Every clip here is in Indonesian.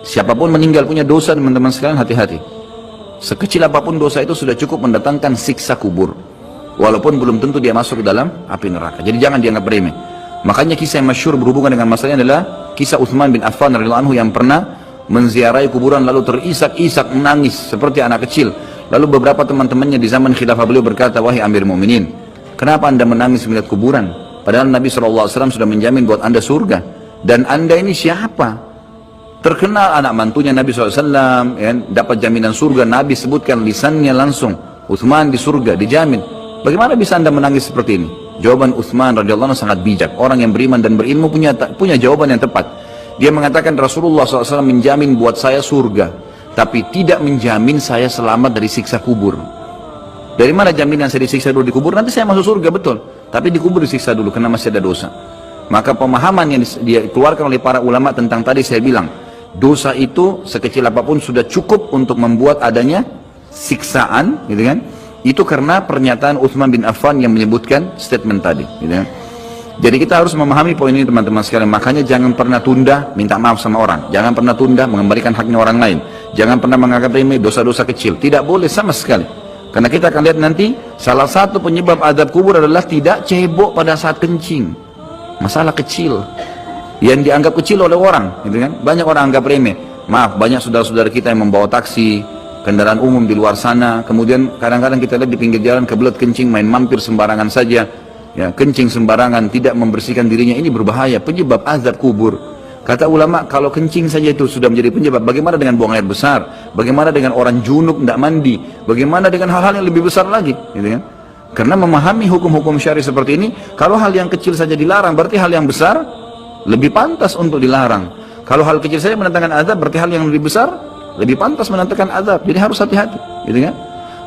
Siapapun meninggal punya dosa, teman-teman sekalian, hati-hati. Sekecil apapun dosa itu sudah cukup mendatangkan siksa kubur, walaupun belum tentu dia masuk ke dalam api neraka. Jadi jangan dianggap remeh. Makanya kisah yang masyhur berhubungan dengan masalah ini adalah kisah Utsman bin Affan radhiyallahu anhu yang pernah menziarahi kuburan lalu terisak-isak menangis seperti anak kecil. Lalu beberapa teman-temannya di zaman khilafah beliau berkata, "Wahai Amir Mukminin, kenapa anda menangis melihat kuburan? Padahal Nabi SAW sudah menjamin buat anda surga. Dan anda ini siapa? Terkenal anak mantunya Nabi SAW, ya, dapat jaminan surga. Nabi sebutkan lisannya langsung, Utsman di surga, dijamin. Bagaimana bisa anda menangis seperti ini?" Jawaban Utsman radhiyallahu anhu sangat bijak. Orang yang beriman dan berilmu punya jawaban yang tepat. Dia mengatakan, Rasulullah SAW menjamin buat saya surga, tapi tidak menjamin saya selamat dari siksa kubur. Dari mana jaminan saya disiksa dulu di kubur? Nanti saya masuk surga, betul. Tapi di kubur disiksa dulu karena masih ada dosa. Maka pemahaman yang dikeluarkan oleh para ulama tentang tadi saya bilang, dosa itu sekecil apapun sudah cukup untuk membuat adanya siksaan, gitu kan? Itu karena pernyataan Utsman bin Affan yang menyebutkan statement tadi, gitu kan? Jadi kita harus memahami poin ini, teman-teman sekalian. Makanya jangan pernah tunda minta maaf sama orang, jangan pernah tunda mengembalikan haknya orang lain, jangan pernah menganggap remeh dosa-dosa kecil. Tidak boleh sama sekali. Karena kita akan lihat nanti salah satu penyebab azab kubur adalah tidak cebok pada saat kencing. Masalah kecil yang dianggap kecil oleh orang, gitu kan? Banyak orang anggap remeh. Maaf, banyak saudara-saudara kita yang membawa taksi, kendaraan umum di luar sana, kemudian kadang-kadang kita lihat di pinggir jalan kebelet kencing, main mampir sembarangan saja, ya, kencing sembarangan, tidak membersihkan dirinya. Ini berbahaya, penyebab azab kubur. Kata ulama, kalau kencing saja itu sudah menjadi penyebab, bagaimana dengan buang air besar? Bagaimana dengan orang junub tidak mandi? Bagaimana dengan hal-hal yang lebih besar lagi, gitu kan? Karena memahami hukum-hukum syari seperti ini, kalau hal yang kecil saja dilarang, berarti hal yang besar lebih pantas untuk dilarang. Kalau hal kecil saja mendatangkan azab, berarti hal yang lebih besar lebih pantas mendatangkan azab. Jadi harus hati-hati, gitu kan?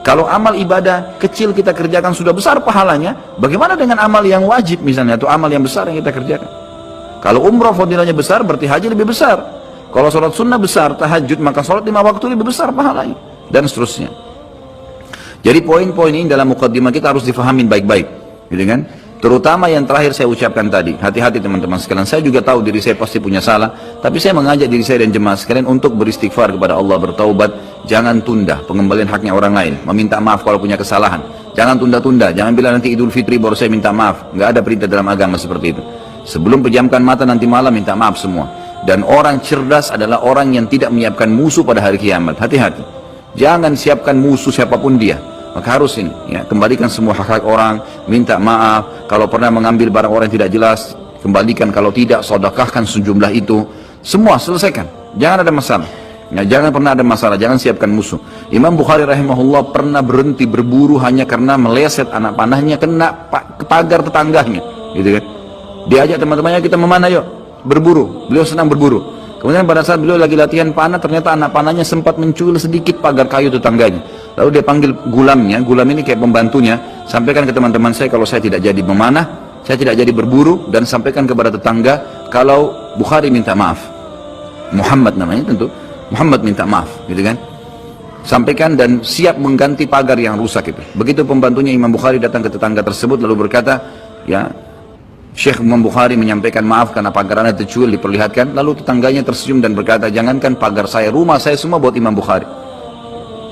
Kalau amal ibadah kecil kita kerjakan sudah besar pahalanya, bagaimana dengan amal yang wajib misalnya, atau amal yang besar yang kita kerjakan? Kalau umrah fadilahnya besar, berarti haji lebih besar. Kalau sholat sunnah besar, tahajud, maka sholat 5 waktu lebih besar pahalanya, dan seterusnya. Jadi poin-poin ini dalam mukaddimah kita harus difahamin baik-baik, gitu kan? Terutama yang terakhir saya ucapkan tadi, hati-hati teman-teman sekalian. Saya juga tahu diri saya pasti punya salah, tapi saya mengajak diri saya dan jemaah sekalian untuk beristighfar kepada Allah, bertaubat. Jangan tunda pengembalian haknya orang lain, meminta maaf kalau punya kesalahan. Jangan tunda-tunda, jangan bilang nanti Idul Fitri baru saya minta maaf. Nggak ada perintah dalam agama seperti itu. Sebelum pejamkan mata nanti malam minta maaf semua. Dan orang cerdas adalah orang yang tidak menyiapkan musuh pada hari kiamat. Hati-hati, jangan siapkan musuh siapapun dia. Maka harus ini, ya, kembalikan semua hak-hak orang, minta maaf. Kalau pernah mengambil barang orang yang tidak jelas, kembalikan. Kalau tidak, sedekahkan sejumlah itu. Semua selesaikan, jangan ada masalah. Ya, jangan pernah ada masalah, jangan siapkan musuh. Imam Bukhari rahimahullah pernah berhenti berburu hanya karena meleset anak panahnya kena pagar tetangganya, gitu kan? Diajak teman-temannya, kita memana yuk, berburu. Beliau senang berburu. Kemudian pada saat beliau lagi latihan panah, ternyata anak panahnya sempat mencuil sedikit pagar kayu tetangganya. Lalu dia panggil gulamnya, gulam ini kayak pembantunya, sampaikan ke teman-teman saya kalau saya tidak jadi memanah, saya tidak jadi berburu, dan sampaikan kepada tetangga kalau Bukhari minta maaf. Muhammad namanya tentu, Muhammad minta maaf, gitu kan? Sampaikan dan siap mengganti pagar yang rusak itu. Begitu pembantunya Imam Bukhari datang ke tetangga tersebut lalu berkata, ya, Syekh Imam Bukhari menyampaikan maaf karena pagar anda tercuil, diperlihatkan. Lalu tetangganya tersenyum dan berkata, jangankan pagar saya, rumah saya semua buat Imam Bukhari.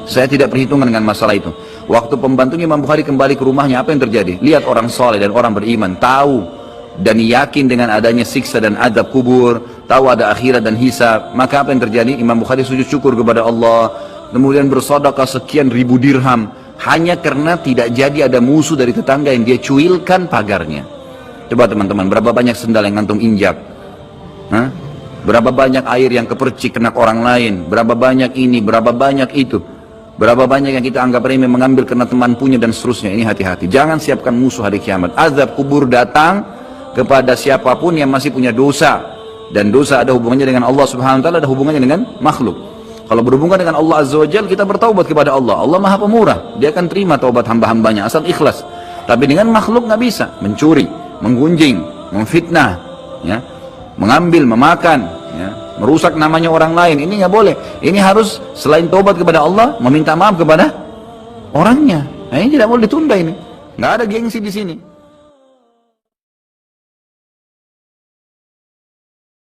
Saya tidak perhitungan dengan masalah itu. Waktu pembantunya Imam Bukhari kembali ke rumahnya, apa yang terjadi? Lihat orang soleh dan orang beriman, tahu dan yakin dengan adanya siksa dan adab kubur, tahu ada akhirat dan hisab. Maka apa yang terjadi? Imam Bukhari sujud syukur kepada Allah, kemudian bersedekah sekian ribu dirham, hanya karena tidak jadi ada musuh dari tetangga yang dia cuilkan pagarnya. Coba teman-teman, berapa banyak sendal yang ngantung injak? Hah? Berapa banyak air yang kepercik kena orang lain? Berapa banyak ini, berapa banyak itu? Berapa banyak yang kita anggap remeh mengambil karena teman punya dan seterusnya. Ini hati-hati, jangan siapkan musuh hari kiamat. Azab kubur datang kepada siapapun yang masih punya dosa. Dan dosa ada hubungannya dengan Allah subhanahu wa ta'ala, ada hubungannya dengan makhluk. Kalau berhubungan dengan Allah azza wa jalla, kita bertaubat kepada Allah. Allah maha pemurah, dia akan terima taubat hamba-hambanya asal ikhlas. Tapi dengan makhluk nggak bisa, mencuri, menggunjing, memfitnah, ya, mengambil, memakan, ya, merusak namanya orang lain, ini nggak boleh. Ini harus selain taubat kepada Allah, meminta maaf kepada orangnya. Nah, ini tidak boleh ditunda ini. Nggak ada gengsi di sini.